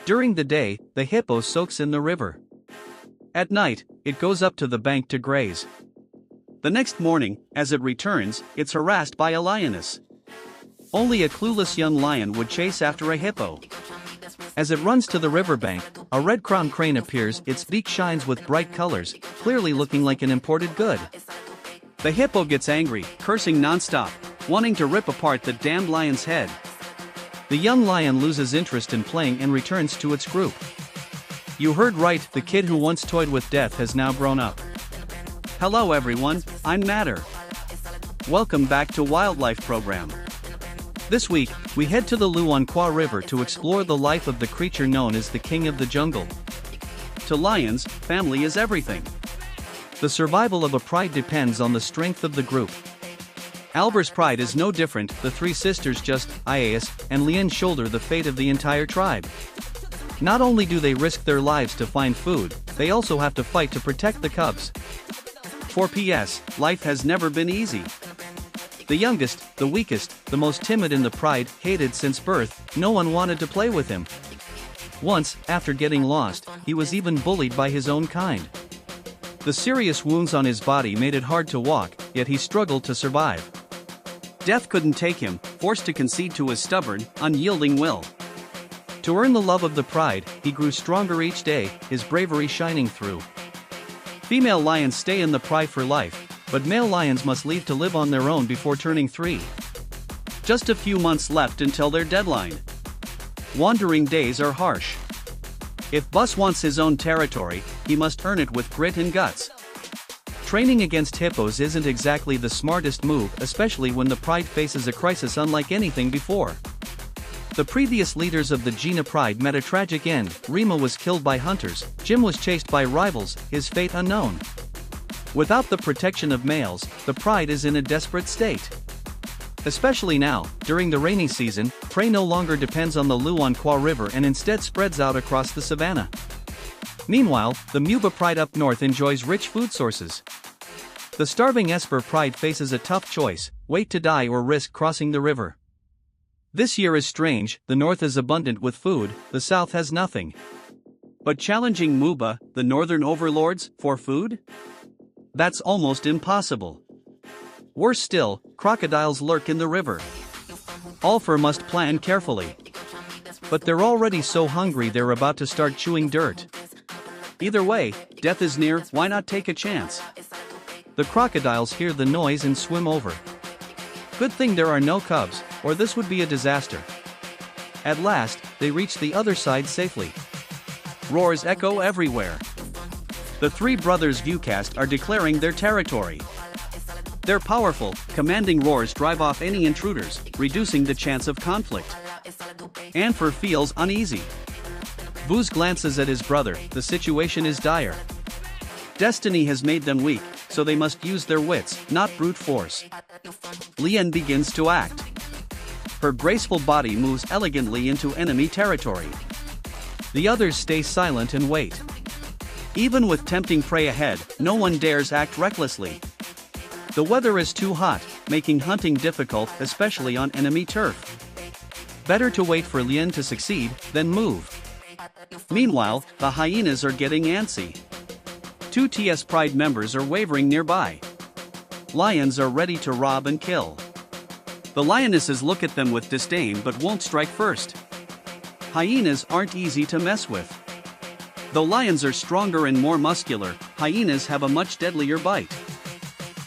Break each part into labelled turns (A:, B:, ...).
A: During the day, the hippo soaks in the river. At night, it goes up to the bank to graze. The next morning, as it returns, it's harassed by a lioness. Only a clueless young lion would chase after a hippo. As it runs to the riverbank, a red-crowned crane appears, its beak shines with bright colors, clearly looking like an imported good. The hippo gets angry, cursing non-stop, wanting to rip apart the damned lion's head. The young lion loses interest in playing and returns to its group. You heard right, the kid who once toyed with death has now grown up. Hello everyone, I'm Matter. Welcome back to Wildlife Program. This week, we head to the Luan Kwa River to explore the life of the creature known as the king of the jungle. To lions, family is everything. The survival of a pride depends on the strength of the group. Alber's pride is no different, the three sisters Just, Ias, and Lien shoulder the fate of the entire tribe. Not only do they risk their lives to find food, they also have to fight to protect the cubs. For PS, life has never been easy. The youngest, the weakest, the most timid in the pride, hated since birth, no one wanted to play with him. Once, after getting lost, he was even bullied by his own kind. The serious wounds on his body made it hard to walk, yet he struggled to survive. Death couldn't take him, forced to concede to his stubborn, unyielding will. To earn the love of the pride, he grew stronger each day, his bravery shining through. Female lions stay in the pride for life, but male lions must leave to live on their own before turning 3. Just a few months left until their deadline. Wandering days are harsh. If Bus wants his own territory, he must earn it with grit and guts. Training against hippos isn't exactly the smartest move, especially when the pride faces a crisis unlike anything before. The previous leaders of the Gina Pride met a tragic end. Rima was killed by hunters, Jim was chased by rivals, his fate unknown. Without the protection of males, the pride is in a desperate state. Especially now, during the rainy season, prey no longer depends on the Luan Kwa River and instead spreads out across the savanna. Meanwhile, the Muba pride up north enjoys rich food sources. The starving Esper pride faces a tough choice: wait to die or risk crossing the river. This year is strange, the north is abundant with food, the south has nothing. But challenging Muba, the northern overlords, for food? That's almost impossible. Worse still, crocodiles lurk in the river. Alfer must plan carefully. But they're already so hungry they're about to start chewing dirt. Either way, death is near, why not take a chance? The crocodiles hear the noise and swim over. Good thing there are no cubs, or this would be a disaster. At last, they reach the other side safely. Roars echo everywhere. The three brothers Viewcast are declaring their territory. Their powerful, commanding roars drive off any intruders, reducing the chance of conflict. Anfer feels uneasy. Vuz glances at his brother, the situation is dire. Destiny has made them weak, so they must use their wits, not brute force. Lien begins to act. Her graceful body moves elegantly into enemy territory. The others stay silent and wait. Even with tempting prey ahead, no one dares act recklessly. The weather is too hot, making hunting difficult, especially on enemy turf. Better to wait for Lien to succeed, than move. Meanwhile, the hyenas are getting antsy. 2 TS Pride members are wavering nearby. Lions are ready to rob and kill. The lionesses look at them with disdain but won't strike first. Hyenas aren't easy to mess with. Though lions are stronger and more muscular, hyenas have a much deadlier bite.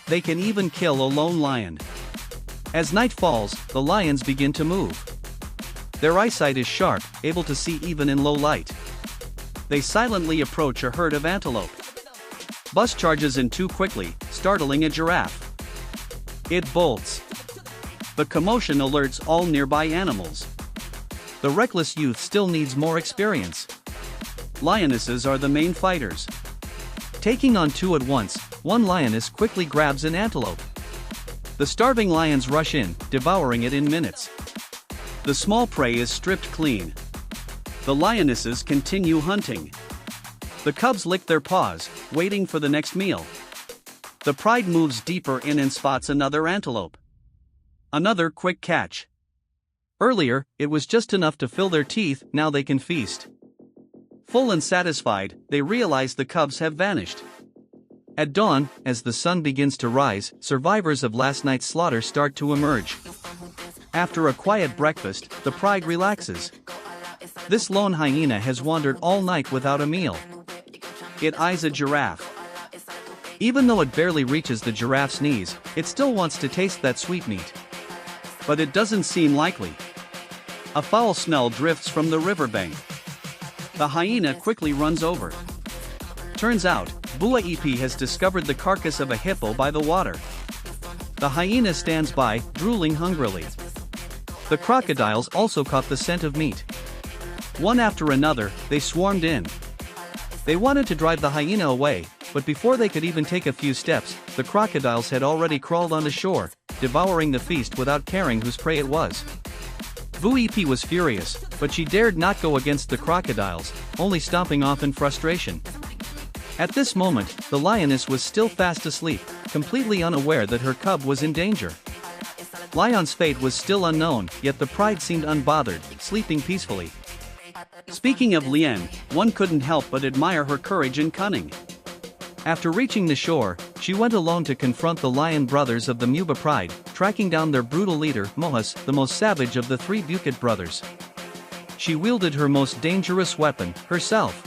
A: They can even kill a lone lion. As night falls, the lions begin to move. Their eyesight is sharp, able to see even in low light. They silently approach a herd of antelope. Bus charges in too quickly, startling a giraffe. It bolts. The commotion alerts all nearby animals. The reckless youth still needs more experience. Lionesses are the main fighters. Taking on 2 at once, one lioness quickly grabs an antelope. The starving lions rush in, devouring it in minutes. The small prey is stripped clean. The lionesses continue hunting. The cubs lick their paws, waiting for the next meal. The pride moves deeper in and spots another antelope. Another quick catch. Earlier, it was just enough to fill their teeth, now they can feast. Full and satisfied, they realize the cubs have vanished. At dawn, as the sun begins to rise, survivors of last night's slaughter start to emerge. After a quiet breakfast, the pride relaxes. This lone hyena has wandered all night without a meal. It eyes a giraffe. Even though it barely reaches the giraffe's knees, it still wants to taste that sweetmeat. But it doesn't seem likely. A foul smell drifts from the riverbank. The hyena quickly runs over. Turns out, Vuipi has discovered the carcass of a hippo by the water. The hyena stands by, drooling hungrily. The crocodiles also caught the scent of meat. One after another, they swarmed in. They wanted to drive the hyena away, but before they could even take a few steps, the crocodiles had already crawled onto shore, devouring the feast without caring whose prey it was. Vuipi was furious, but she dared not go against the crocodiles, only stomping off in frustration. At this moment, the lioness was still fast asleep, completely unaware that her cub was in danger. Lion's fate was still unknown, yet the pride seemed unbothered, sleeping peacefully. Speaking of Lien, one couldn't help but admire her courage and cunning. After reaching the shore, she went alone to confront the lion brothers of the Muba pride, tracking down their brutal leader, Mohus, the most savage of the three Bukit brothers. She wielded her most dangerous weapon, herself.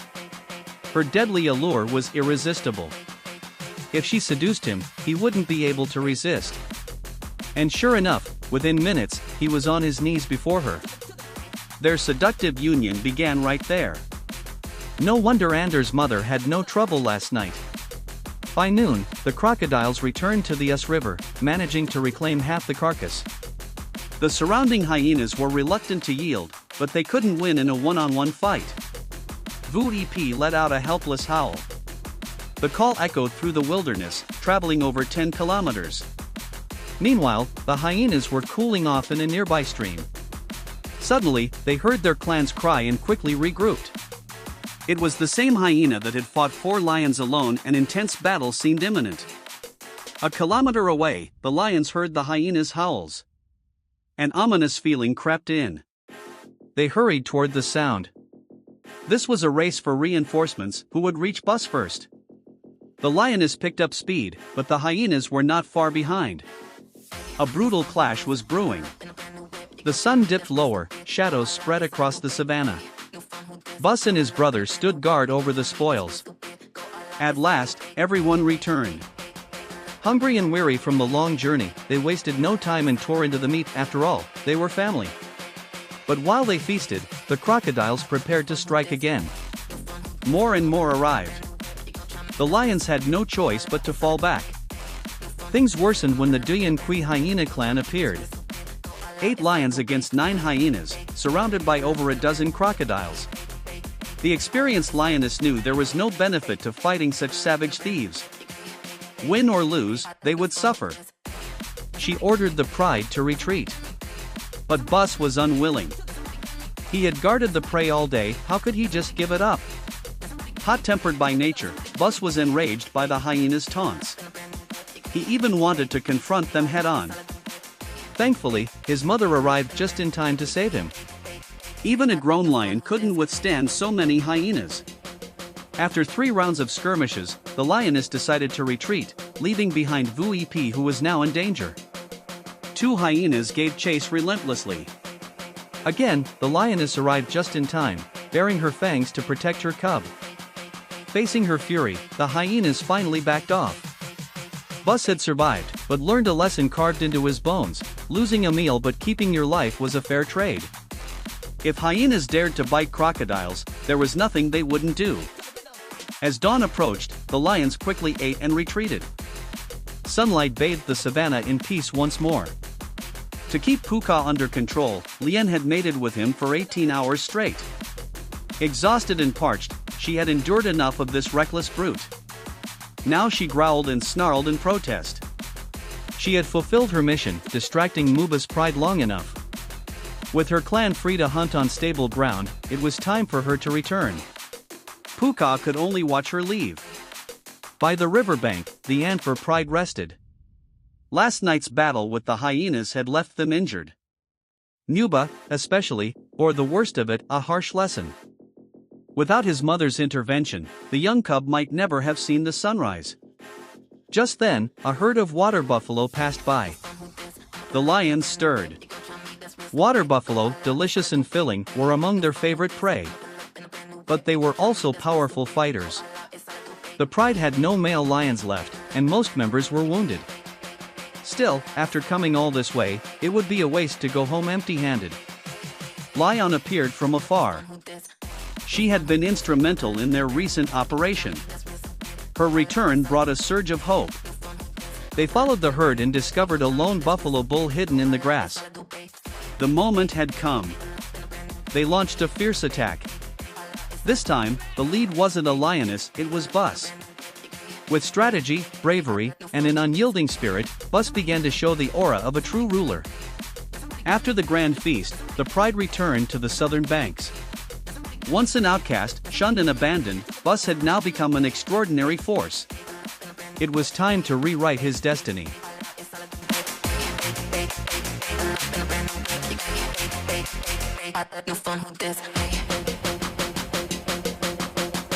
A: Her deadly allure was irresistible. If she seduced him, he wouldn't be able to resist. And sure enough, within minutes, he was on his knees before her. Their seductive union began right there. No wonder Anders' mother had no trouble last night. By noon, the crocodiles returned to the Us River, managing to reclaim half the carcass. The surrounding hyenas were reluctant to yield, but they couldn't win in a one-on-one fight. Vuipi let out a helpless howl. The call echoed through the wilderness, traveling over 10 kilometers. Meanwhile, the hyenas were cooling off in a nearby stream. Suddenly, they heard their clans cry and quickly regrouped. It was the same hyena that had fought 4 lions alone, and intense battle seemed imminent. A kilometer away, the lions heard the hyena's howls. An ominous feeling crept in. They hurried toward the sound. This was a race for reinforcements, who would reach Bus first. The lioness picked up speed, but the hyenas were not far behind. A brutal clash was brewing. The sun dipped lower, shadows spread across the savannah. Bus and his brother stood guard over the spoils. At last, everyone returned. Hungry and weary from the long journey, they wasted no time and tore into the meat. After all, they were family. But while they feasted, the crocodiles prepared to strike again. More and more arrived. The lions had no choice but to fall back. Things worsened when the Duyan Kui hyena clan appeared. 8 lions against 9 hyenas, surrounded by over a dozen crocodiles. The experienced lioness knew there was no benefit to fighting such savage thieves. Win or lose, they would suffer. She ordered the pride to retreat. But Bus was unwilling. He had guarded the prey all day, how could he just give it up? Hot-tempered by nature, Bus was enraged by the hyena's taunts. He even wanted to confront them head-on. Thankfully, his mother arrived just in time to save him. Even a grown lion couldn't withstand so many hyenas. After 3 rounds of skirmishes, the lioness decided to retreat, leaving behind Vuipi, who was now in danger. 2 hyenas gave chase relentlessly. Again, the lioness arrived just in time, baring her fangs to protect her cub. Facing her fury, the hyenas finally backed off. Bus had survived, but learned a lesson carved into his bones: losing a meal but keeping your life was a fair trade. If hyenas dared to bite crocodiles, there was nothing they wouldn't do. As dawn approached, the lions quickly ate and retreated. Sunlight bathed the savannah in peace once more. To keep Puka under control, Lien had mated with him for 18 hours straight. Exhausted and parched, she had endured enough of this reckless brute. Now she growled and snarled in protest. She had fulfilled her mission, distracting Muba's pride long enough. With her clan free to hunt on stable ground, it was time for her to return. Puka could only watch her leave. By the riverbank, the Antwer pride rested. Last night's battle with the hyenas had left them injured. Muba, especially, bore the worst of it, a harsh lesson. Without his mother's intervention, the young cub might never have seen the sunrise. Just then, a herd of water buffalo passed by. The lions stirred. Water buffalo, delicious and filling, were among their favorite prey. But they were also powerful fighters. The pride had no male lions left, and most members were wounded. Still, after coming all this way, it would be a waste to go home empty-handed. Lion appeared from afar. She had been instrumental in their recent operation. Her return brought a surge of hope. They followed the herd and discovered a lone buffalo bull hidden in the grass. The moment had come. They launched a fierce attack. This time, the lead wasn't a lioness, it was Bus. With strategy, bravery, and an unyielding spirit, Bus began to show the aura of a true ruler. After the grand feast, the pride returned to the southern banks. Once an outcast, shunned and abandoned, Bus had now become an extraordinary force. It was time to rewrite his destiny.
B: You fun with this?